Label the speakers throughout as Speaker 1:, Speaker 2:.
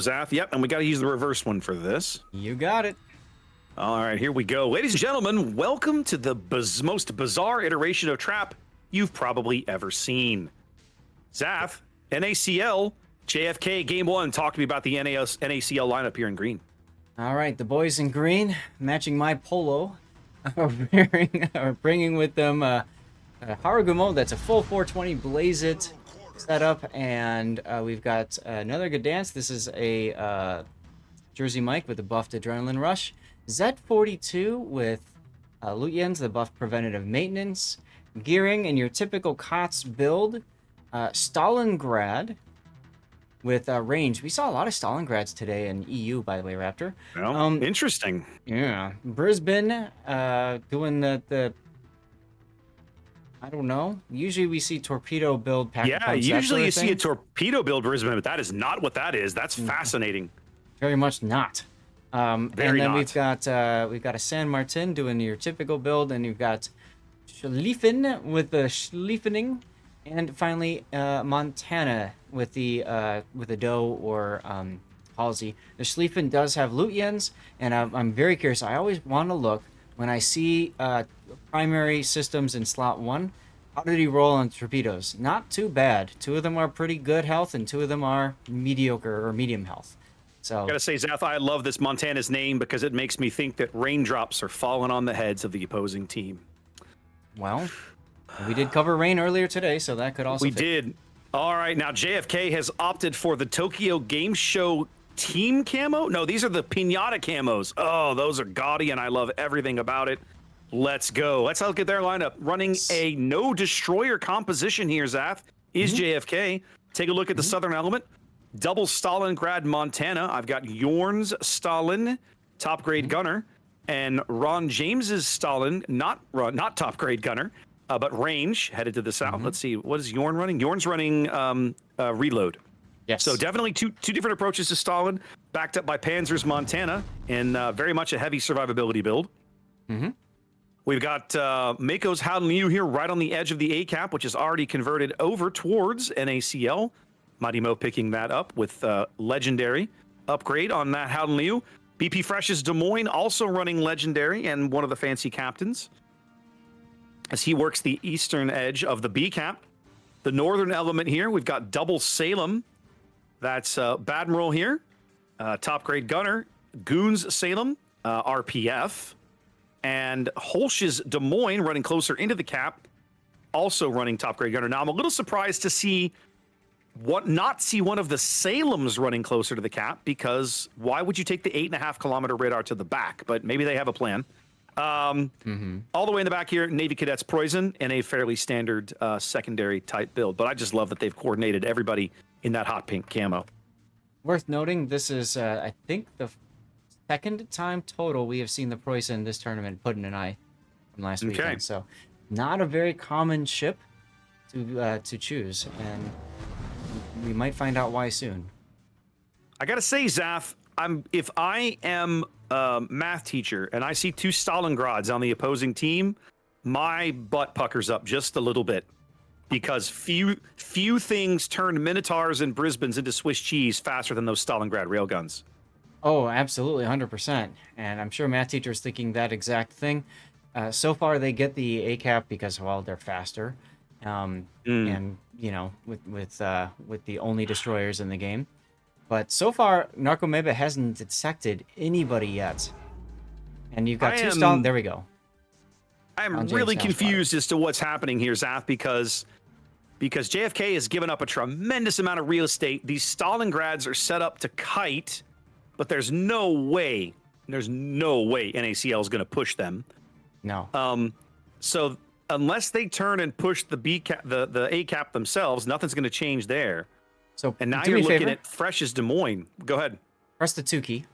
Speaker 1: Zath, yep, and we got to use the reverse one for this.
Speaker 2: You got it.
Speaker 1: All right, here we go. Ladies and gentlemen, welcome to the most bizarre iteration of Trap you've probably ever seen. Zath, NaCl, JFK, Game 1. Talk to me about the NaCl lineup here in green.
Speaker 2: All right, the boys in green, matching my polo, are bringing with them a Harugumo. That's a full 420 Blaze It setup, and we've got another good dance. This is a Jersey Mike with the buffed Adrenaline Rush. Z42 with Lutyens, the buff preventative maintenance. Gearing in your typical COTS build. Stalingrad with range. We saw a lot of Stalingrads today in EU, by the way, Raptor.
Speaker 1: Well, interesting.
Speaker 2: Yeah. Brisbane doing the I don't know. Usually we see torpedo build pack.
Speaker 1: Yeah, usually you see a torpedo build Brisbane, but that is not what that is. That's fascinating.
Speaker 2: Very much not. And then we've got a San Martin doing your typical build, and you've got Schlieffen with the Schlieffening, and finally Montana with the Doe or Halsey. The Schlieffen does have Lutyens, and I'm very curious. I always want to look when I see primary systems in slot 1. How did he roll on torpedoes? Not too bad. 2 of them are pretty good health, and 2 of them are mediocre or medium health. So
Speaker 1: I gotta say, Zath, I love this Montana's name because it makes me think that raindrops are falling on the heads of the opposing team.
Speaker 2: Well, we did cover rain earlier today, so that could also
Speaker 1: We did. All right, now JFK has opted for the Tokyo Game Show team camo. No, these are the Pinata camos. Oh, those are gaudy, and I love everything about it. Let's go. Let's look at their lineup. Running a no destroyer composition here, Zath, is JFK. Take a look at the Southern Element. Double Stalingrad Montana. I've got Yorn's Stalin, top grade gunner, and Ron James's Stalin, not top grade gunner, but range headed to the south. Let's see, what is Yorn running? Yorn's running reload.
Speaker 2: Yes.
Speaker 1: So definitely two different approaches to Stalin, backed up by Panzer's Montana, and very much a heavy survivability build. We've got Mako's Howden Liu here right on the edge of the A cap, which is already converted over towards NaCl. Mighty Mo picking that up with Legendary upgrade on that Howden Liu. BP Fresh's Des Moines also running Legendary and one of the fancy captains as he works the eastern edge of the B cap. The northern element here, we've got double Salem. That's Badmiral here, top grade gunner. Goons Salem, RPF. And Holsch's Des Moines running closer into the cap, also running top grade gunner. Now, I'm a little surprised to not see one of the Salems running closer to the cap, because why would you take the 8.5 kilometer radar to the back? But maybe they have a plan. All the way in the back here, Navy Cadets Poison in a fairly standard secondary type build. But I just love that they've coordinated everybody in that hot pink camo.
Speaker 2: Worth noting, this is, I think, the second time total we have seen the Poison this tournament put in an eye from last weekend. So not a very common ship to choose, and we might find out why soon.
Speaker 1: I gotta say, Zath, if I am a math teacher and I see 2 Stalingrads on the opposing team, my butt puckers up just a little bit, because few things turn Minotaurs and Brisbanes into Swiss cheese faster than those Stalingrad railguns.
Speaker 2: Oh, absolutely, 100%. And I'm sure math teachers thinking that exact thing. So far, they get the A cap because, well, they're faster. And you know, with the only destroyers in the game, but so far Narcomeba hasn't detected anybody yet. And you've got 2 Stalin. There we go.
Speaker 1: I'm really confused as to what's happening here, Zath, because JFK has given up a tremendous amount of real estate. These Stalingrads are set up to kite, but there's no way NaCl is going to push them.
Speaker 2: No.
Speaker 1: So unless they turn and push the B cap, the A cap themselves, nothing's going to change there.
Speaker 2: So,
Speaker 1: and now you're looking at Fresh's Des Moines. Go ahead.
Speaker 2: Press the 2 key.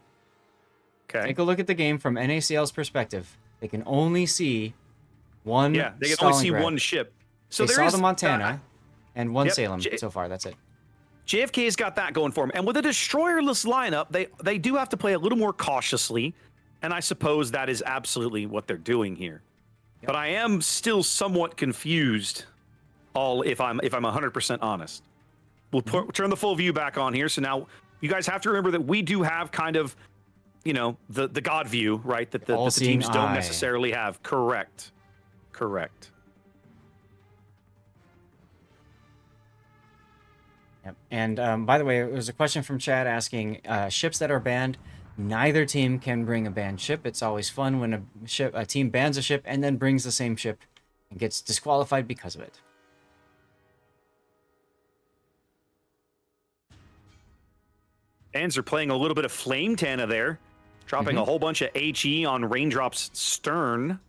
Speaker 1: Okay.
Speaker 2: Take a look at the game from NaCl's perspective. They can only see one.
Speaker 1: Yeah, they can only see one ship. So
Speaker 2: they saw the Montana and one Salem so far. That's it.
Speaker 1: JFK's got that going for them, and with a destroyerless lineup, they do have to play a little more cautiously, and I suppose that is absolutely what they're doing here. Yep. But I am still somewhat confused. If I'm 100% honest. We'll turn the full view back on here. So now you guys have to remember that we do have kind of, you know, the God view, right? That the teams don't necessarily have. Correct.
Speaker 2: Yep. And by the way, there was a question from Chad asking ships that are banned. Neither team can bring a banned ship. It's always fun when a team bans a ship and then brings the same ship and gets disqualified because of it.
Speaker 1: Fans are playing a little bit of Flame Tana there, dropping a whole bunch of HE on Raindrop's stern.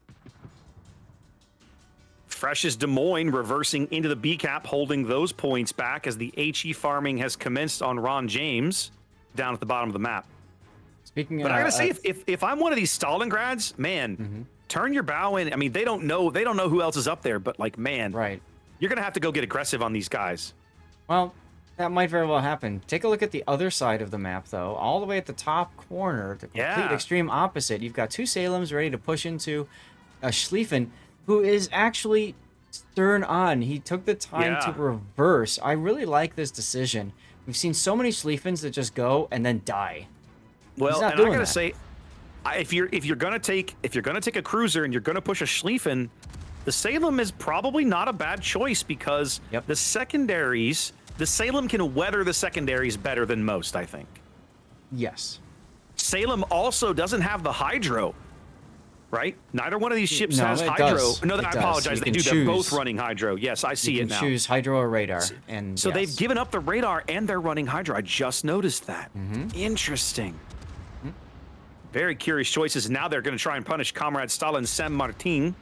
Speaker 1: Fresh as Des Moines reversing into the B cap, holding those points back as the HE farming has commenced on Ron James down at the bottom of the map.
Speaker 2: Speaking
Speaker 1: but I gotta say, if I'm one of these Stalingrads, man, turn your bow in. I mean, they don't know who else is up there, but like, man,
Speaker 2: right,
Speaker 1: you're gonna have to go get aggressive on these guys.
Speaker 2: Well, that might very well happen. Take a look at the other side of the map, though. All the way at the top corner, the complete extreme opposite. You've got two Salems ready to push into a Schlieffen, who is actually stern on. He took the time to reverse. I really like this decision. We've seen so many Schlieffens that just go and then die.
Speaker 1: Well, and I gotta say, if you're gonna take a cruiser and you're gonna push a Schlieffen, the Salem is probably not a bad choice because the secondaries. The Salem can weather the secondaries better than most, I think.
Speaker 2: Yes.
Speaker 1: Salem also doesn't have the Hydro, right? Neither one of these ships has Hydro.
Speaker 2: Does.
Speaker 1: No, I apologize. They do. They're both running Hydro. Yes, I see it now.
Speaker 2: Choose Hydro or Radar.
Speaker 1: So they've given up the Radar and they're running Hydro. I just noticed that. Interesting. Very curious choices. Now they're going to try and punish Comrade Stalin San Martin.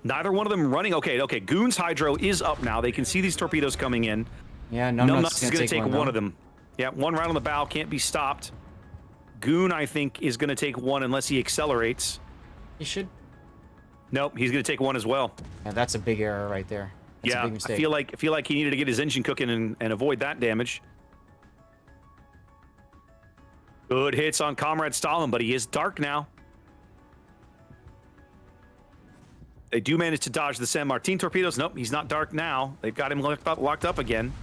Speaker 1: Neither one of them running. Okay. Goon's Hydro is up now. They can see these torpedoes coming in.
Speaker 2: Yeah,
Speaker 1: Numbnuts is going to take one of them. Yeah, one right on the bow. Can't be stopped. Goon, I think, is going to take one unless he accelerates.
Speaker 2: He should.
Speaker 1: Nope, he's going to take one as well.
Speaker 2: Yeah, that's a big error right there. That's a big mistake.
Speaker 1: I feel like he needed to get his engine cooking and avoid that damage. Good hits on Comrade Stalin, but he is dark now. They do manage to dodge the San Martin torpedoes. Nope, he's not dark now. They've got him locked up again.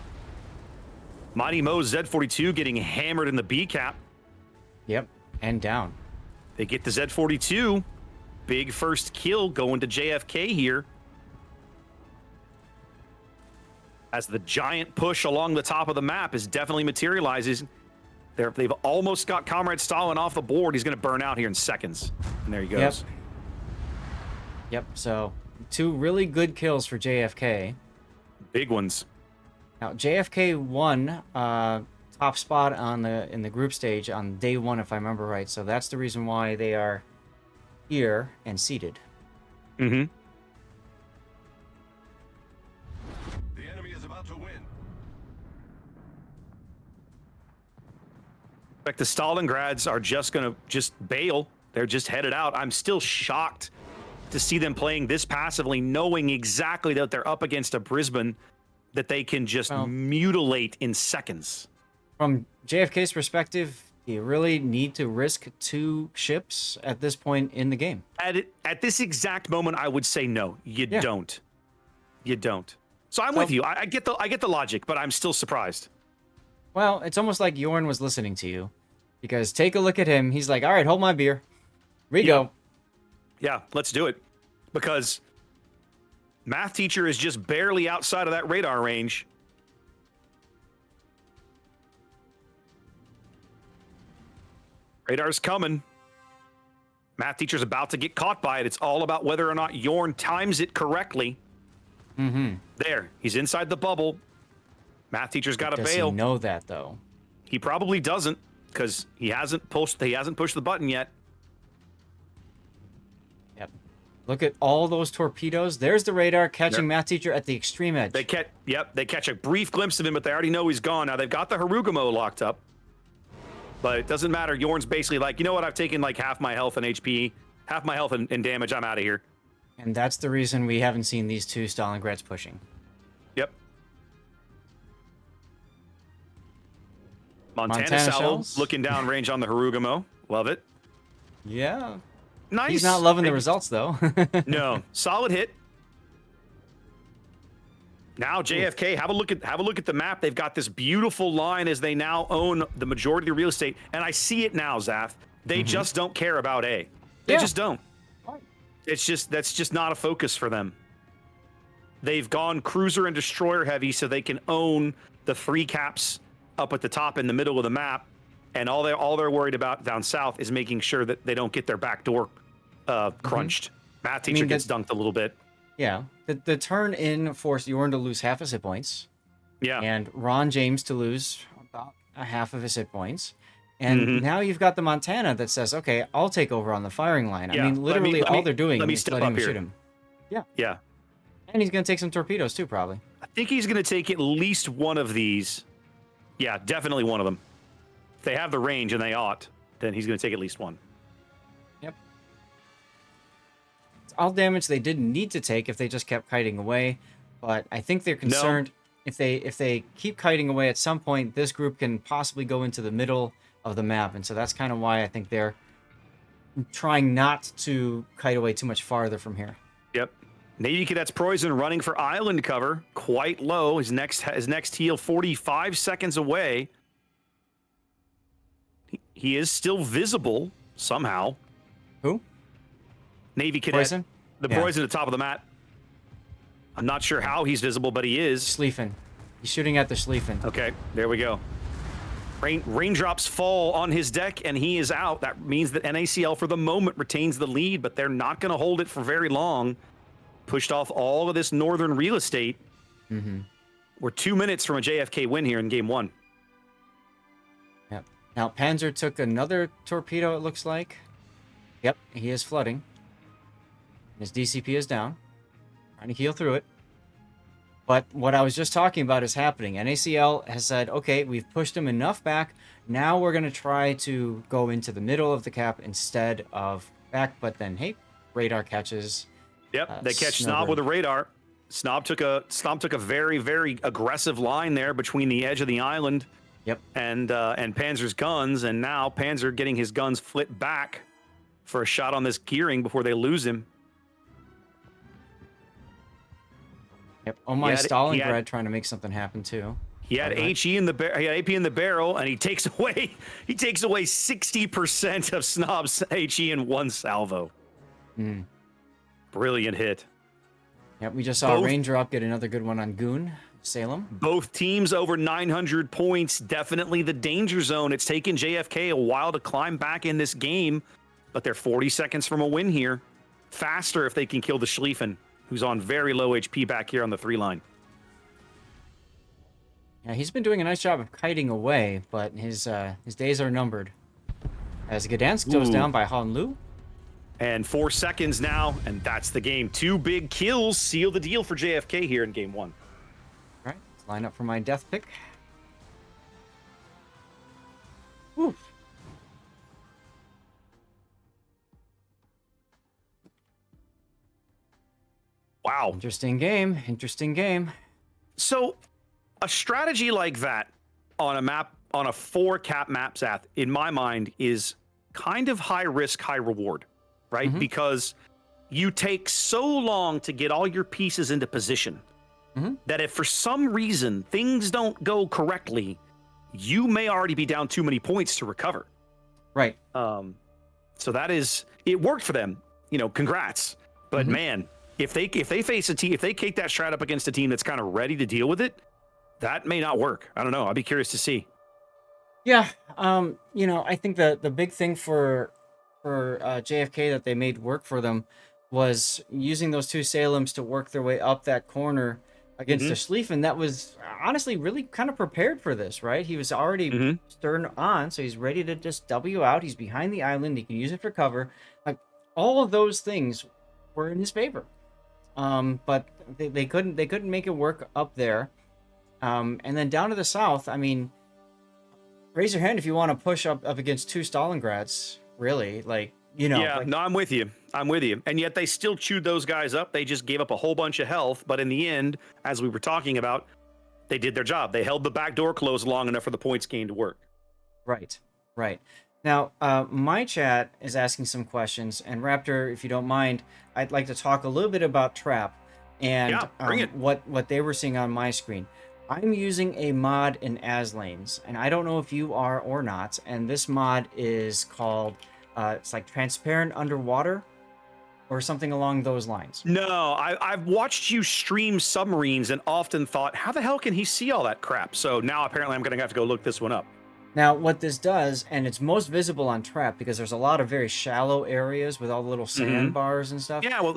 Speaker 1: Mighty Mo's Z42 getting hammered in the B cap.
Speaker 2: Yep, and down.
Speaker 1: They get the Z42. Big first kill going to JFK here. As the giant push along the top of the map is definitely materializes. They've almost got Comrade Stalin off the board. He's going to burn out here in seconds. And there he goes.
Speaker 2: Yep, so 2 really good kills for JFK.
Speaker 1: Big ones.
Speaker 2: Now, JFK won top spot in the group stage on day 1, if I remember right. So that's the reason why they are here and seated.
Speaker 1: The
Speaker 3: enemy is about to win.
Speaker 1: In fact, the Stalingrads are just going to bail. They're just headed out. I'm still shocked to see them playing this passively, knowing exactly that they're up against a Brisbane that they can just mutilate in seconds.
Speaker 2: From JFK's perspective, do you really need to risk 2 ships at this point in the game?
Speaker 1: At this exact moment, I would say no. You don't. You don't. So I'm with you. I get the logic, but I'm still surprised.
Speaker 2: Well, it's almost like Jorn was listening to you, because take a look at him. He's like, all right, hold my beer. We go.
Speaker 1: Yeah, let's do it. Because math teacher is just barely outside of that radar range. Radar's coming. Math teacher's about to get caught by it. It's all about whether or not Jorn times it correctly. There, he's inside the bubble. Math teacher's got to bail.
Speaker 2: Does he know that though?
Speaker 1: He probably doesn't, because he hasn't pushed the button yet.
Speaker 2: Yep. Look at all those torpedoes. There's the radar catching Math teacher at the extreme edge.
Speaker 1: They catch a brief glimpse of him, but they already know he's gone. Now they've got the Harugumo locked up. But it doesn't matter. Jorn's basically like, you know what? I've taken like half my health and HP, half my health and damage. I'm out of here.
Speaker 2: And that's the reason we haven't seen these 2 Stalingrads pushing.
Speaker 1: Yep. Montana shells looking down range on the Harugumo. Love it.
Speaker 2: Yeah.
Speaker 1: Nice.
Speaker 2: He's not loving the results, though.
Speaker 1: No. Solid hit. Now JFK, have a look at the map. They've got this beautiful line as they now own the majority of the real estate, and I see it now, Zaf. They just don't care about A. They just don't. That's just not a focus for them. They've gone cruiser and destroyer heavy so they can own the 3 caps up at the top in the middle of the map, and all they're worried about down south is making sure that they don't get their back door crunched. Math teacher gets dunked a little bit.
Speaker 2: Yeah, the turn in forced Yorn to lose half his hit points.
Speaker 1: Yeah.
Speaker 2: And Ron James to lose about a half of his hit points. And now you've got the Montana that says, okay, I'll take over on the firing line.
Speaker 1: Yeah.
Speaker 2: I mean, literally all they're doing
Speaker 1: is
Speaker 2: letting him shoot him. Yeah.
Speaker 1: Yeah.
Speaker 2: And he's going to take some torpedoes too, probably.
Speaker 1: I think he's going to take at least one of these. Yeah, definitely one of them. If they have the range, and they ought, then he's going to take at least one.
Speaker 2: Yep. It's all damage they didn't need to take if they just kept kiting away. But I think they're concerned if they keep kiting away at some point, this group can possibly go into the middle of the map. And so that's kind of why I think they're trying not to kite away too much farther from here.
Speaker 1: Yep. Navy Cadets Poison running for island cover, quite low. His next heal 45 seconds away. He is still visible somehow.
Speaker 2: Who?
Speaker 1: Navy Cadet.
Speaker 2: Poison?
Speaker 1: The Poison at the top of the map. I'm not sure how he's visible, but he is.
Speaker 2: Schlieffen. He's shooting at the Schlieffen.
Speaker 1: Okay, there we go. Raindrops fall on his deck, and he is out. That means that NaCl, for the moment, retains the lead, but they're not going to hold it for very long. Pushed off all of this northern real estate. We're 2 minutes from a JFK win here in game 1.
Speaker 2: Yep. Now, Panzer took another torpedo, it looks like. Yep, he is flooding. His DCP is down. Trying to heal through it. But what I was just talking about is happening. NaCl has said, okay, we've pushed him enough back. Now we're going to try to go into the middle of the cap instead of back. But then, hey, radar catches.
Speaker 1: Yep, they catch Snob with a radar. Snob took a very, very aggressive line there between the edge of the island.
Speaker 2: Yep.
Speaker 1: And Panzer's guns, and now Panzer getting his guns flipped back for a shot on this gearing before they lose him.
Speaker 2: Yep. Oh my, Stalingrad trying to make something happen too.
Speaker 1: He had HE in the he had AP in the barrel, and he takes away 60% of Snob's HE in one salvo. Brilliant hit.
Speaker 2: Yep, we just saw Raindrop get another good one on Goon, Salem.
Speaker 1: Both teams over 900 points. Definitely the danger zone. It's taken JFK a while to climb back in this game, but they're 40 seconds from a win here. Faster if they can kill the Schlieffen, who's on very low HP back here on the 3 line.
Speaker 2: Yeah, he's been doing a nice job of kiting away, but his days are numbered. As Gdansk goes down by Han Lu.
Speaker 1: And 4 seconds now, and that's the game. 2 big kills seal the deal for JFK here in game 1.
Speaker 2: All right, let's line up for my death pick. Woo.
Speaker 1: Wow.
Speaker 2: Interesting game. Interesting game.
Speaker 1: So, a strategy like that on a map, on a 4 cap map, Zath, in my mind, is kind of high risk, high reward, right? Because you take so long to get all your pieces into position that if for some reason things don't go correctly, you may already be down too many points to recover.
Speaker 2: Right.
Speaker 1: So that is, it worked for them. You know, congrats. But man, if they face a team, if they kick that strat up against a team that's kind of ready to deal with it, that may not work. I don't know. I'd be curious to see.
Speaker 2: Yeah. You know, I think the big thing for JFK that they made work for them was using those 2 Salems to work their way up that corner against the Schlieffen. That was honestly really kind of prepared for this, right? He was already stern on, so he's ready to just W out. He's behind the island. He can use it for cover. Like, all of those things were in his favor. But they couldn't make it work up there. And then down to the south, I mean, raise your hand if you want to push up against 2 Stalingrads, really. Like, you know.
Speaker 1: Yeah, no, I'm with you. And yet they still chewed those guys up. They just gave up a whole bunch of health. But in the end, as we were talking about, they did their job. They held the back door closed long enough for the points gain to work.
Speaker 2: Right. Now, my chat is asking some questions. And Raptor, if you don't mind, I'd like to talk a little bit about Trap. And
Speaker 1: Yeah, bring it.
Speaker 2: what they were seeing on my screen. I'm using a mod in As lanes, and I don't know if you are or not. And this mod is called, it's like transparent underwater, or something along those lines.
Speaker 1: No, I've watched you stream submarines and often thought, how the hell can he see all that crap? So now apparently I'm going to have to go look this one up.
Speaker 2: Now, what this does, and it's most visible on Trap because there's a lot of very shallow areas with all the little sandbars and stuff.
Speaker 1: Yeah, well,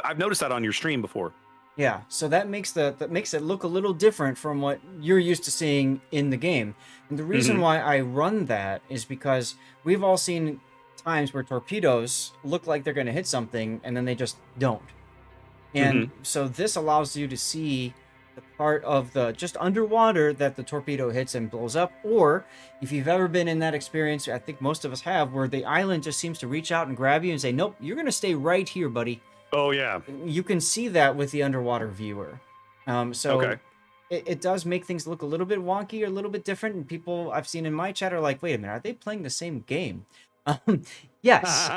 Speaker 1: I've noticed that on your stream before.
Speaker 2: Yeah, so that makes it look a little different from what you're used to seeing in the game. And the reason why I run that is because we've all seen times where torpedoes look like they're going to hit something and then they just don't. And so this allows you to see the part of the just underwater that the torpedo hits and blows up. Or if you've ever been in that experience, I think most of us have, where the island just seems to reach out and grab you and say, nope, you're going to stay right here, buddy.
Speaker 1: Oh, yeah.
Speaker 2: You can see that with the underwater viewer. It does make things look a little bit wonky or a little bit different. And people I've seen in my chat are like, wait a minute, are they playing the same game? Yes,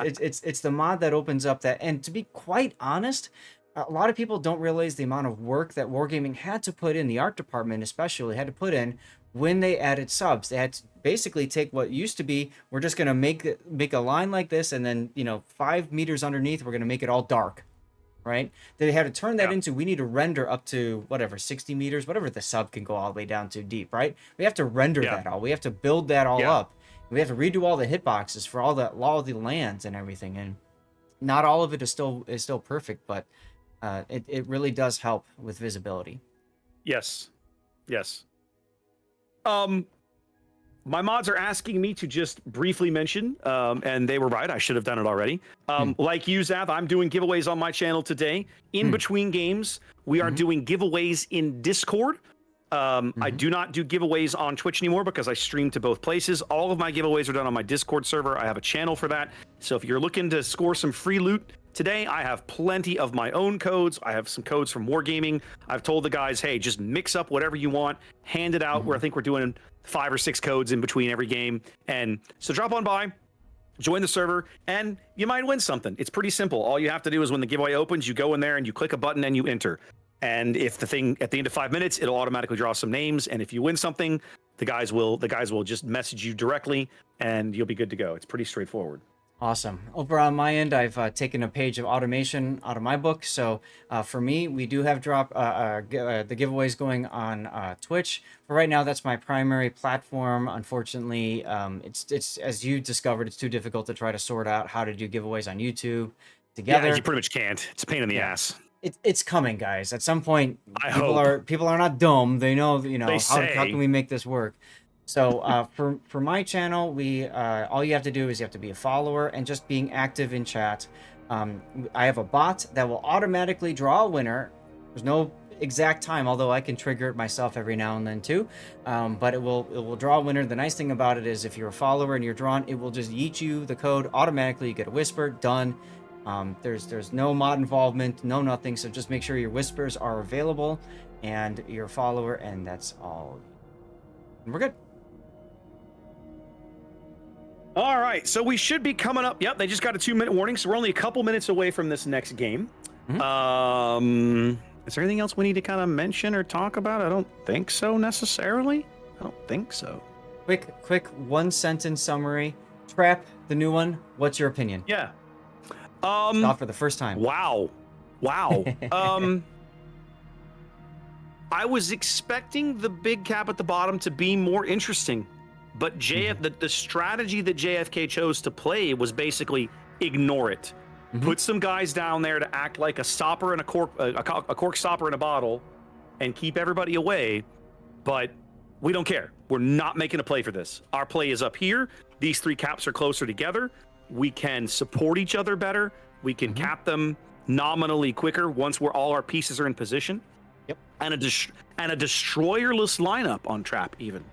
Speaker 2: it's the mod that opens up that. And to be quite honest, a lot of people don't realize the amount of work that Wargaming had to put in, the art department especially had to put in when they added subs. They had to basically take what used to be, we're just going to make a line like this, and then 5 meters underneath we're going to make it all dark, right? They had to turn that into, we need to render up to whatever 60 meters, whatever the sub can go all the way down to deep, right? We have to render that all, we have to build that all up, we have to redo all the hitboxes for all the lands and everything. And not all of it is still perfect, but it really does help with visibility.
Speaker 1: Yes. My mods are asking me to just briefly mention, and they were right, I should have done it already. Like you, Zav, I'm doing giveaways on my channel today. In between games, we are doing giveaways in Discord. I do not do giveaways on Twitch anymore because I stream to both places. All of my giveaways are done on my Discord server. I have a channel for that. So if you're looking to score some free loot today, I have plenty of my own codes. I have some codes from Wargaming. I've told the guys, hey, just mix up whatever you want, hand it out. Where I think we're doing 5 or 6 codes in between every game. And so drop on by, join the server, and you might win something. It's pretty simple. All you have to do is when the giveaway opens, you go in there and you click a button and you enter. And if the thing at the end of 5 minutes, it'll automatically draw some names. And if you win something, the guys will just message you directly and you'll be good to go. It's pretty straightforward.
Speaker 2: Awesome. Over on my end, I've taken a page of automation out of my book. So for me, we do have the giveaways going on Twitch. For right now, that's my primary platform. Unfortunately, it's as you discovered, it's too difficult to try to sort out how to do giveaways on YouTube together.
Speaker 1: Yeah, you pretty much can't. It's a pain in the ass.
Speaker 2: It's coming, guys. At some point, people are not dumb. They know how can we make this work. So for my channel, all you have to do is you have to be a follower and just being active in chat. I have a bot that will automatically draw a winner. There's no exact time, although I can trigger it myself every now and then too. But it will draw a winner. The nice thing about it is if you're a follower and you're drawn, it will just yeet you the code automatically. You get a whisper, done. There's no mod involvement, no nothing. So just make sure your whispers are available and you're a follower, and that's all. And we're good.
Speaker 1: All right, so we should be coming up. Yep, they just got a 2-minute warning, so we're only a couple minutes away from this next game. Is there anything else we need to kind of mention or talk about? I don't think so necessarily. I don't think so.
Speaker 2: Quick 1-sentence summary. Trap, the new one. What's your opinion?
Speaker 1: Yeah.
Speaker 2: Not for the first time.
Speaker 1: Wow. I was expecting the big cap at the bottom to be more interesting, but the strategy that JFK chose to play was basically ignore it. Put some guys down there to act like a stopper and a cork stopper in a bottle, and keep everybody away. But we don't care. We're not making a play for this. Our play is up here. These 3 caps are closer together. We can support each other better. We can cap them nominally quicker once all our pieces are in position.
Speaker 2: Yep.
Speaker 1: And a destroyerless lineup on Trap even.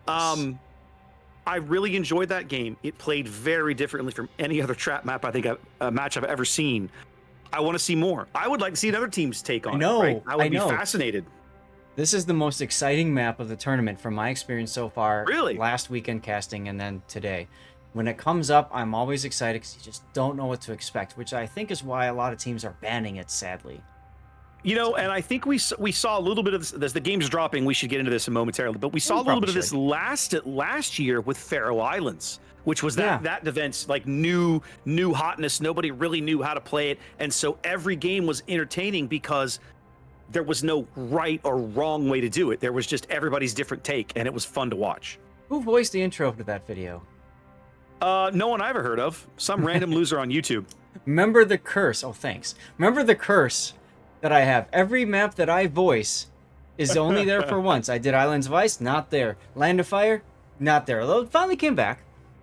Speaker 1: I really enjoyed that game. It played very differently from any other Trap map a match I've ever seen. I want to see more. I would like to see other teams take on it. Right? I would be fascinated.
Speaker 2: This is the most exciting map of the tournament from my experience so far.
Speaker 1: Really?
Speaker 2: Last weekend casting and then today. When it comes up, I'm always excited because you just don't know what to expect, which I think is why a lot of teams are banning it, sadly.
Speaker 1: And I think we saw a little bit of this. As the game's dropping, we should get into this momentarily. But we saw a little bit of this last year with Faroe Islands, which was that event's like new hotness. Nobody really knew how to play it, and so every game was entertaining because there was no right or wrong way to do it. There was just everybody's different take, and it was fun to watch.
Speaker 2: Who voiced the intro to that video?
Speaker 1: No one I ever heard of. Some random loser on YouTube.
Speaker 2: Remember the curse. Oh, thanks. Remember the curse that I have. Every map that I voice is only there for once. I did Islands of Ice, not there. Land of Fire, not there. Although it finally came back.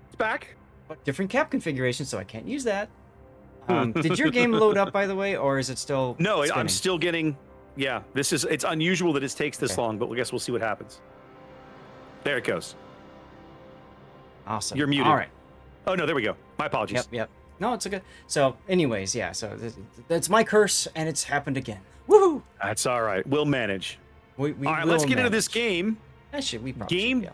Speaker 1: It's back.
Speaker 2: But different cap configuration, so I can't use that. Did your game load up, by the way, or is it still
Speaker 1: No,
Speaker 2: spinning?
Speaker 1: I'm still getting... Yeah, it's unusual that it takes this long, but I guess we'll see what happens. There it goes.
Speaker 2: Awesome.
Speaker 1: You're muted.
Speaker 2: All right.
Speaker 1: Oh, no, there we go. My apologies.
Speaker 2: Yep. No, it's okay. So, anyways, yeah, so that's my curse, and it's happened again. Woohoo!
Speaker 1: That's all right. We'll manage.
Speaker 2: We
Speaker 1: all right, let's get into this game.
Speaker 2: We probably should, yeah.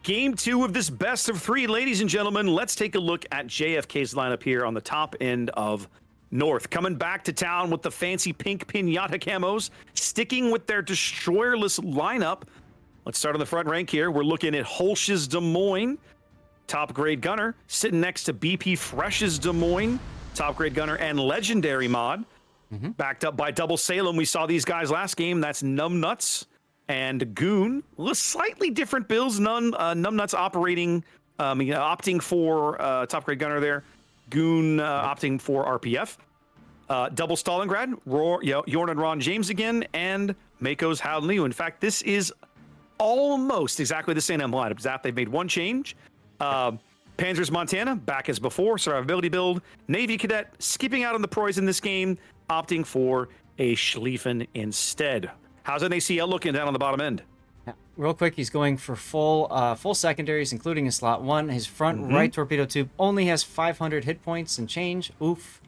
Speaker 1: Game 2 of this best of 3, ladies and gentlemen. Let's take a look at JFK's lineup here on the top end of North. Coming back to town with the fancy pink pinata camos, sticking with their destroyerless lineup. Let's start on the front rank here. We're looking at Holsch's Des Moines, top grade gunner, sitting next to BP Fresh's Des Moines, top grade gunner and legendary mod. Backed up by Double Salem. We saw these guys last game. That's Numbnuts and Goon. Slightly different builds. Numbnuts operating, opting for top grade gunner there. Goon opting for RPF. Double Stalingrad, Jorn and Ron James again, and Mako's Howden Liu. In fact, this is almost exactly the same lineup. Zap, they've made one change. Panzer's Montana, back as before, survivability build. Navy Cadet, skipping out on the proys in this game, opting for a Schlieffen instead. How's NaCl looking down on the bottom end?
Speaker 2: Real quick, he's going for full secondaries, including his slot 1. His front right torpedo tube only has 500 hit points and change. Oof.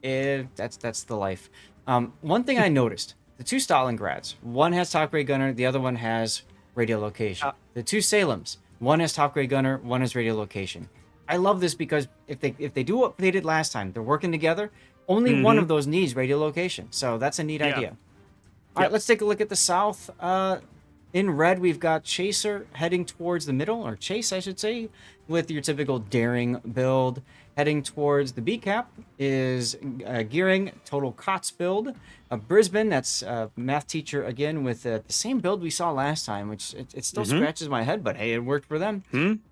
Speaker 2: That's the life. One thing I noticed, the 2 Stalingrads, one has top grade gunner, the other one has radio location. The 2 Salems, one has top grade gunner, one has radio location. I love this because if they do what they did last time, they're working together. Only one of those needs radio location, so that's a neat idea. All right, let's take a look at the south. In red, we've got Chaser heading towards the middle, or Chase, I should say, with your typical daring build. Heading towards the B cap is Gearing, total COTS build. Brisbane, that's math teacher again with the same build we saw last time, which it still scratches my head, but hey, it worked for them.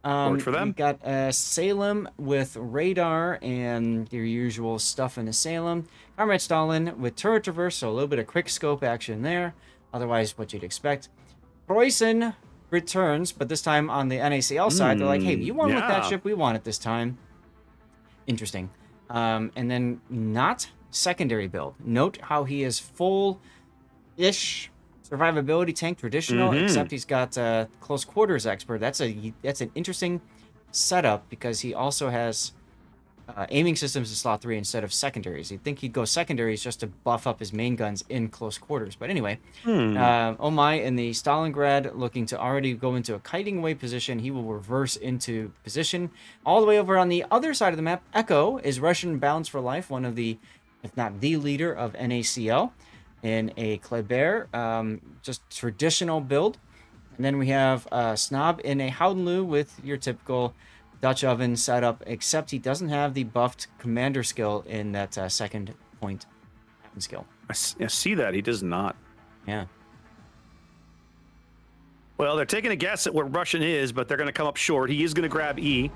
Speaker 1: Worked for them.
Speaker 2: We've got Salem with radar and your usual stuff in the Salem. Comrade Stalin with turret traverse, so a little bit of quick scope action there. Otherwise, what you'd expect. Preußen returns, but this time on the NaCl side, they're like, hey, you won with that ship, we want it this time. Interesting. And then not secondary build. Note how he is full-ish survivability tank traditional, except he's got close quarters expert. That's an interesting setup because he also has aiming systems in slot 3 instead of secondaries. You'd think he'd go secondaries just to buff up his main guns in close quarters. But anyway, Oh My in the Stalingrad looking to already go into a kiting away position. He will reverse into position. All the way over on the other side of the map, Echo is Russian Balance for Life, one of the, if not the leader of NaCl in a Kleber, just traditional build. And then we have Snob in a Howden Liu with your typical Dutch oven setup, except he doesn't have the buffed commander skill in that second point skill.
Speaker 1: I see that. He does not.
Speaker 2: Yeah.
Speaker 1: Well, they're taking a guess at what Russian is, but they're going to come up short. He is going to grab E.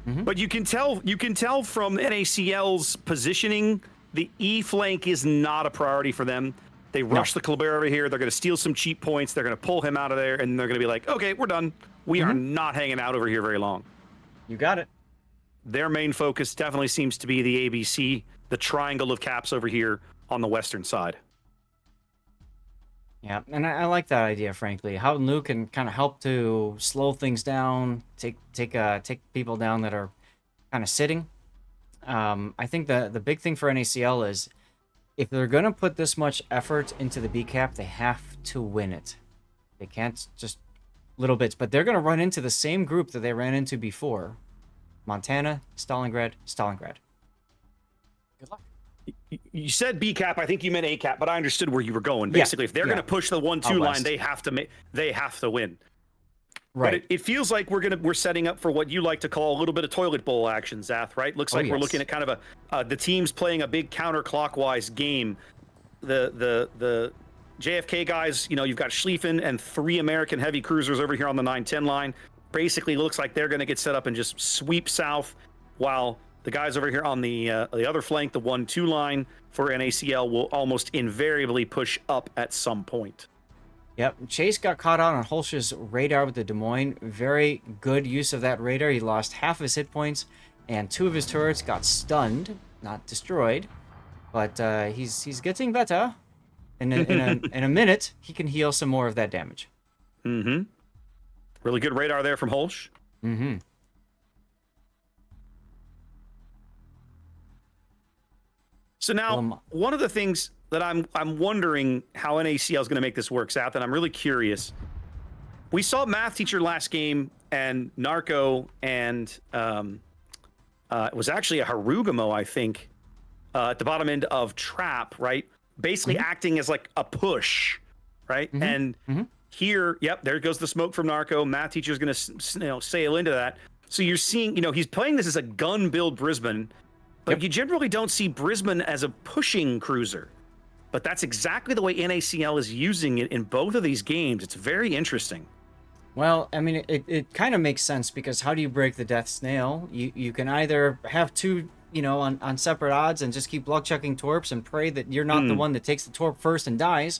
Speaker 1: But you can tell from NaCl's positioning, the E flank is not a priority for them. They rush the Kleber over here. They're going to steal some cheap points. They're going to pull him out of there, and they're going to be like, okay, we're done. We are not hanging out over here very long.
Speaker 2: You got it.
Speaker 1: Their main focus definitely seems to be the ABC, the triangle of caps over here on the western side.
Speaker 2: Yeah, and I like that idea, frankly. Howden Liu can kind of help to slow things down, take people down that are kind of sitting. I think the big thing for NaCl is if they're going to put this much effort into the B cap, they have to win it. They can't just little bits, but they're going to run into the same group that they ran into before. Montana, Stalingrad, Stalingrad. Good luck.
Speaker 1: You said B cap. I think you meant A cap, but I understood where you were going. Basically, if they're going to push the 1-2 line, they have to win.
Speaker 2: Right.
Speaker 1: But it feels like we're setting up for what you like to call a little bit of toilet bowl action, Zath. Right? Looks like we're looking at kind of the teams playing a big counterclockwise game. The JFK guys, you've got Schlieffen and 3 American heavy cruisers over here on the 9-10 line. Basically, looks like they're going to get set up and just sweep south, while the guys over here on the other flank, the 1-2 line for NaCl, will almost invariably push up at some point.
Speaker 2: Yep, Chase got caught out on Hulsh's radar with the Des Moines. Very good use of that radar. He lost half his hit points, and 2 of his turrets got stunned, not destroyed. But he's getting better. In a minute, he can heal some more of that damage.
Speaker 1: Mm-hmm. Really good radar there from Hulsh.
Speaker 2: Mm-hmm.
Speaker 1: So now, one of the things that I'm wondering how NaCl is going to make this work, Zath, and I'm really curious. We saw Math Teacher last game, and Narco, and it was actually a Harugamo, I think, at the bottom end of Trap, right? Basically acting as like a push, right? And here, there goes the smoke from Narco. Math Teacher's going to sail into that. So you're seeing, he's playing this as a gun build Brisbane, but you generally don't see Brisbane as a pushing cruiser. But that's exactly the way NaCl is using it in both of these games. It's very interesting.
Speaker 2: Well, I mean, it kind of makes sense, because how do you break the death snail? You can either have 2, on separate odds and just keep luck checking torps and pray that you're not the one that takes the torp first and dies,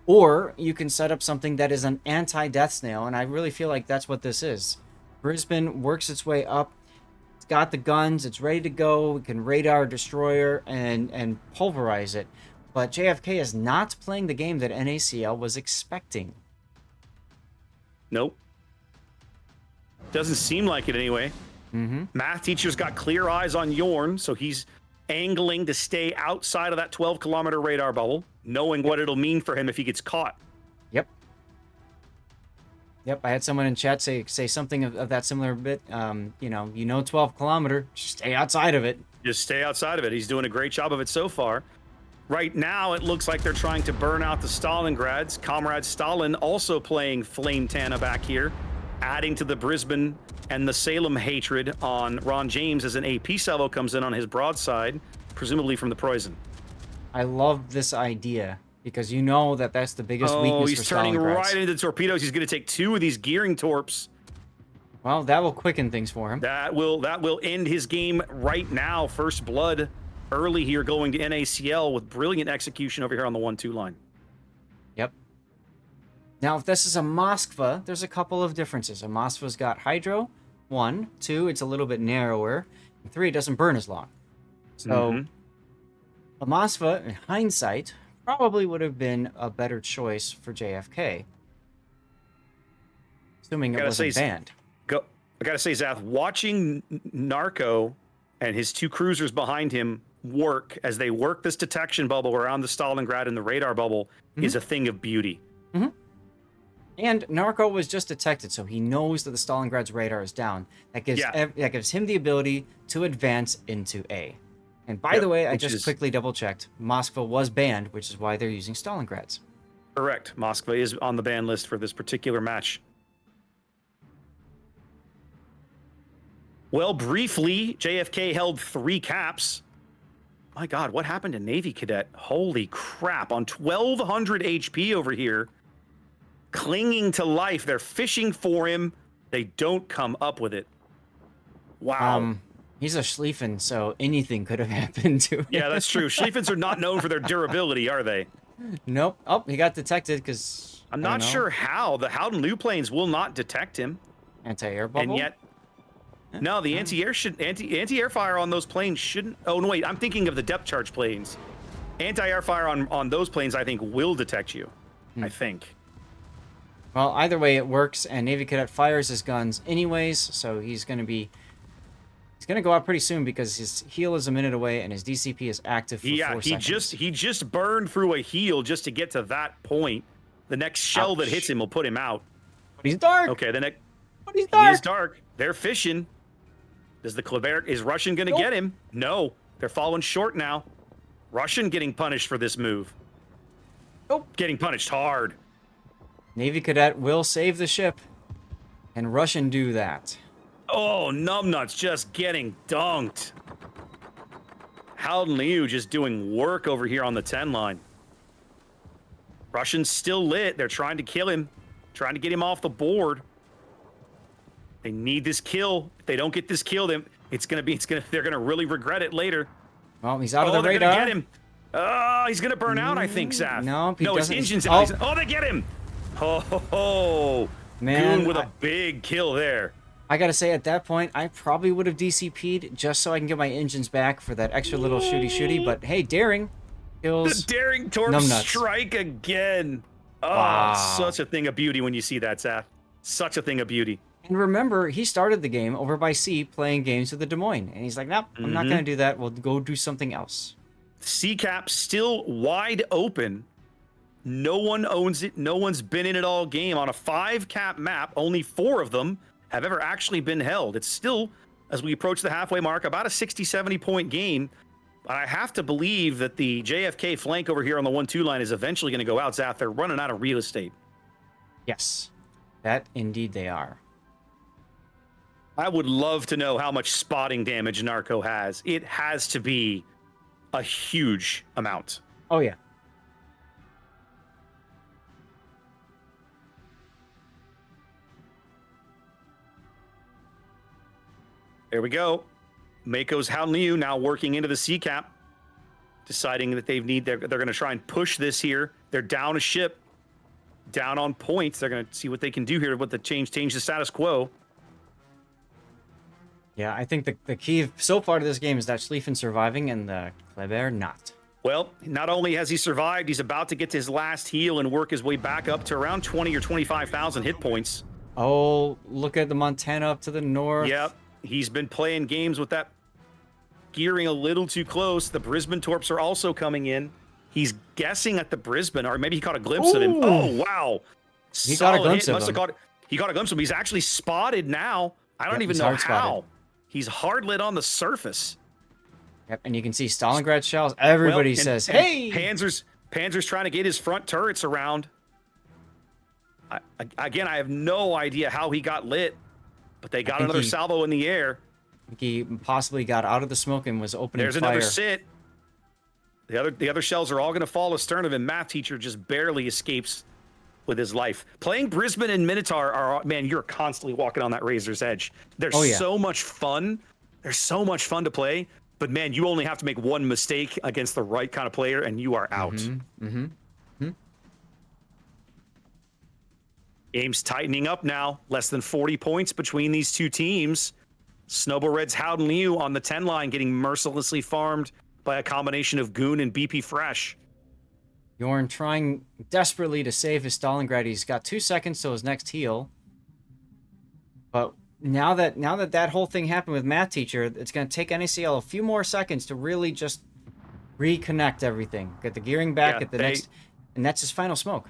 Speaker 2: or you can set up something that is an anti-death snail, and I really feel like that's what this is. Brisbane works its way up. It's got the guns. It's ready to go. It can radar a destroyer and pulverize it. But JFK is not playing the game that NaCl was expecting.
Speaker 1: Nope. Doesn't seem like it anyway. Math Teacher's got clear eyes on Yorn, so he's angling to stay outside of that 12-kilometer radar bubble, knowing what it'll mean for him if he gets caught.
Speaker 2: Yep, I had someone in chat say something of that similar bit. 12 kilometer, just stay outside of it.
Speaker 1: Just stay outside of it. He's doing a great job of it so far. Right now, it looks like they're trying to burn out the Stalingrads. Comrade Stalin also playing Flame Tana back here, adding to the Brisbane and the Salem hatred on Ron James as an AP salvo comes in on his broadside, presumably from the Poison.
Speaker 2: I love this idea, because that's the biggest weakness for Stalingrads.
Speaker 1: He's turning right into torpedoes. He's going to take 2 of these gearing torps.
Speaker 2: Well, that will quicken things for him.
Speaker 1: That will end his game right now. First blood early here going to NaCl with brilliant execution over here on the 1-2 line.
Speaker 2: Yep. Now, if this is a Moskva, there's a couple of differences. A Moskva's got Hydro, 1. 2, it's a little bit narrower. And 3, it doesn't burn as long. So, a Moskva, in hindsight, probably would have been a better choice for JFK. Assuming it wasn't banned.
Speaker 1: I gotta say, Zath, watching Narco and his 2 cruisers behind him work as they work this detection bubble around the Stalingrad and the radar bubble is a thing of beauty.
Speaker 2: And Narco was just detected, so he knows that the Stalingrad's radar is down. That gives him the ability to advance into A. And by the way, I just quickly double-checked. Moskva was banned, which is why they're using Stalingrads.
Speaker 1: Correct. Moskva is on the ban list for this particular match. Well, briefly, JFK held 3 caps. My God, what happened to Navy Cadet? Holy crap. On 1,200 HP over here. Clinging to life. They're fishing for him. They don't come up with it. Wow.
Speaker 2: He's a Schlieffen, so anything could have happened to him.
Speaker 1: Yeah, that's true. Schlieffens are not known for their durability, are they?
Speaker 2: Nope. Oh, he got detected because...
Speaker 1: I'm not sure how. The Howden Liu planes will not detect him.
Speaker 2: Anti-air bubble?
Speaker 1: And yet... No, the anti-air fire on those planes shouldn't... Oh, no, wait. I'm thinking of the depth charge planes. Anti-air fire on those planes, I think, will detect you. I think.
Speaker 2: Well, either way, it works, and Navy Cadet fires his guns anyways, so he's going to go out pretty soon because his heal is a minute away and his DCP is active for 4 seconds.
Speaker 1: He just burned through a heal just to get to that point. The next shell that hits him will put him out.
Speaker 2: But he's dark.
Speaker 1: Okay,
Speaker 2: But he's dark.
Speaker 1: He is dark. They're fishing. Is Russian going to get him? No. They're falling short now. Russian getting punished for this move.
Speaker 2: Nope.
Speaker 1: Getting punished hard.
Speaker 2: Navy cadet will save the ship. And Russian do that.
Speaker 1: Oh, numbnuts just getting dunked. Howden Liu just doing work over here on the 10 line. Russian's still lit. They're trying to kill him, trying to get him off the board. They need this kill. If they don't get this kill, then they're gonna really regret it later.
Speaker 2: Well, he's out of the
Speaker 1: they're
Speaker 2: radar.
Speaker 1: gonna get him. Oh, he's gonna burn out, I think, Saf.
Speaker 2: No,
Speaker 1: his engine's
Speaker 2: oh.
Speaker 1: out. Oh, they get him. Oh,
Speaker 2: man,
Speaker 1: Goon with a big kill there.
Speaker 2: I gotta say, at that point, I probably would have DCP'd just so I can get my engines back for that extra little shooty. But hey, daring kills.
Speaker 1: The daring torp strike again. Oh,
Speaker 2: wow.
Speaker 1: Such a thing of beauty when you see that, Saf. Such a thing of beauty.
Speaker 2: And remember, he started the game over by sea playing games with the Des Moines. And he's like, nope, I'm not going to do that. We'll go do something else.
Speaker 1: Sea cap still wide open. No one owns it. No one's been in it all game. On a 5-cap map, only 4 of them have ever actually been held. It's still, as we approach the halfway mark, about a 60, 70-point game. I have to believe that the JFK flank over here on the 1-2 line is eventually going to go out, Zaf. They're running out of real estate.
Speaker 2: Yes, that indeed they are.
Speaker 1: I would love to know how much spotting damage Narco has. It has to be a huge amount.
Speaker 2: Oh, yeah.
Speaker 1: There we go. Mako's Howden Liu now working into the sea cap, deciding that they're going to try and push this here. They're down a ship, down on points. They're going to see what they can do here with the change the status quo.
Speaker 2: Yeah, I think the key so far to this game is that Schlieffen surviving and the Kleber not.
Speaker 1: Well, not only has he survived, he's about to get to his last heal and work his way back up to around 20 or 25,000 hit points.
Speaker 2: Oh, look at the Montana up to the north.
Speaker 1: Yep, he's been playing games with that gearing a little too close. The Brisbane torps are also coming in. He's guessing at the Brisbane, or maybe he caught a glimpse of him. Oh, wow.
Speaker 2: He got a glimpse of him.
Speaker 1: He caught a glimpse of him. He's actually spotted now. I don't even know how.
Speaker 2: Spotted.
Speaker 1: He's hard lit on the surface.
Speaker 2: Yep, and you can see Stalingrad shells. Everybody says, hey!
Speaker 1: Panzer's trying to get his front turrets around. Again, I have no idea how he got lit, but they got another salvo in the air.
Speaker 2: I think he possibly got out of the smoke and was opening fire.
Speaker 1: There's another sit. The other shells are all going to fall astern of him. Math teacher just barely escapes with his life. Playing Brisbane and Minotaur are, man, you're constantly walking on that razor's edge. They're so much fun. They're so much fun to play. But, man, you only have to make one mistake against the right kind of player, and you are out. Game's tightening up now. Less than 40 points between these two teams. Snowball Red's Howden Liu on the 10 line getting mercilessly farmed by a combination of Goon and BP Fresh.
Speaker 2: Jorn trying desperately to save his Stalingrad. He's got 2 seconds till his next heal. But now that whole thing happened with Math Teacher, it's going to take NaCl a few more seconds to really just reconnect everything. Get the gearing back, get the next, and that's his final smoke.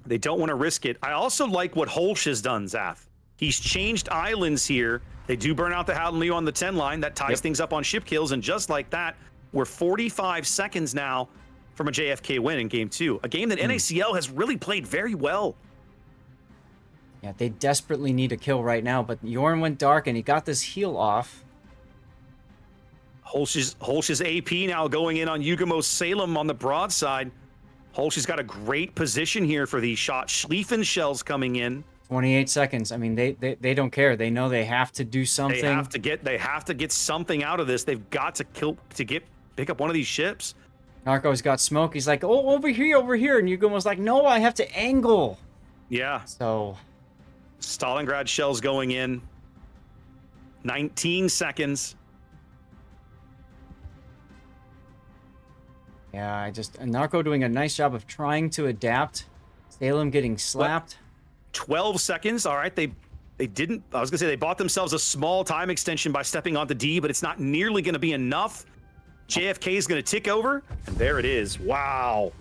Speaker 1: They don't want to risk it. I also like what Holsch has done, Zaf. He's changed islands here. They do burn out the Howden Liu on the 10 line. That ties things up on ship kills, and just like that, we're 45 seconds now from a JFK win in Game 2. A game that NaCl has really played very well.
Speaker 2: Yeah, they desperately need a kill right now, but Jorn went dark and he got this heal off.
Speaker 1: Holsch's AP now going in on Yugamo Salem on the broadside. Holsch has got a great position here for these shots. Schlieffen shells coming in.
Speaker 2: 28 seconds. I mean, they don't care. They know they have to do something.
Speaker 1: They have to get something out of this. They've got to pick up one of these ships.
Speaker 2: Narco's got smoke. He's like, oh, over here. And Yugumo's like, no, I have to angle.
Speaker 1: Yeah.
Speaker 2: So
Speaker 1: Stalingrad shells going in. 19 seconds.
Speaker 2: Yeah, Narco doing a nice job of trying to adapt. Salem getting slapped.
Speaker 1: 12 seconds. All right, they didn't. I was gonna say they bought themselves a small time extension by stepping onto D, but it's not nearly gonna be enough. JFK is gonna tick over, and there it is. Wow.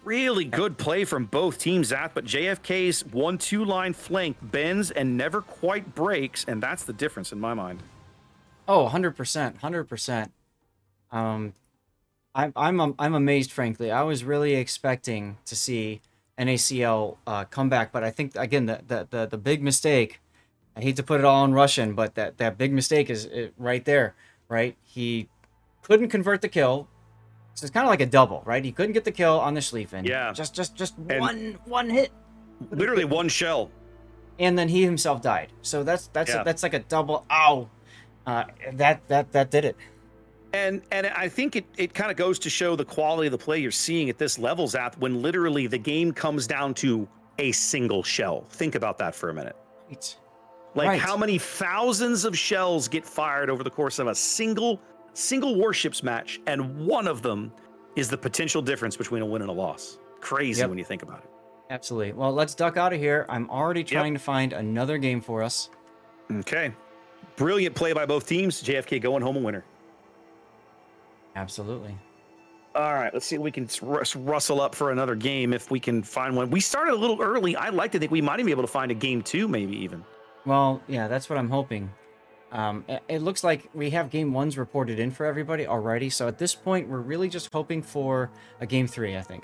Speaker 1: Really good play from both teams, Zach, but JFK's 1-2 line flank bends and never quite breaks, and that's the difference in my mind.
Speaker 2: Oh, 100%. 100%. I'm amazed, frankly. I was really expecting to see NaCl come back, but I think again the big mistake. I hate to put it all in Russian, but that big mistake is right there, right? He couldn't convert the kill. So it's kind of like a double, right? He couldn't get the kill on the Schlieffen.
Speaker 1: Yeah.
Speaker 2: Just
Speaker 1: And
Speaker 2: one hit.
Speaker 1: Literally one shell.
Speaker 2: And then he himself died. So that's like a double. Ow. That did it.
Speaker 1: And I think it kind of goes to show the quality of the play you're seeing at this levels at when literally the game comes down to a single shell. Think about that for a minute.
Speaker 2: Right.
Speaker 1: Like how many thousands of shells get fired over the course of a single warships match, and one of them is the potential difference between a win and a loss. Crazy when you think about it.
Speaker 2: Absolutely. Well, let's duck out of here. I'm already trying to find another game for us.
Speaker 1: Okay. Brilliant play by both teams. JFK going home a winner.
Speaker 2: Absolutely.
Speaker 1: All right, let's see if we can rustle up for another game if we can find one. We started a little early. I'd like to think we might even be able to find a game 2, maybe even.
Speaker 2: Well, yeah, that's what I'm hoping. It looks like we have game 1s reported in for everybody already. So at this point, we're really just hoping for a game 3, I think.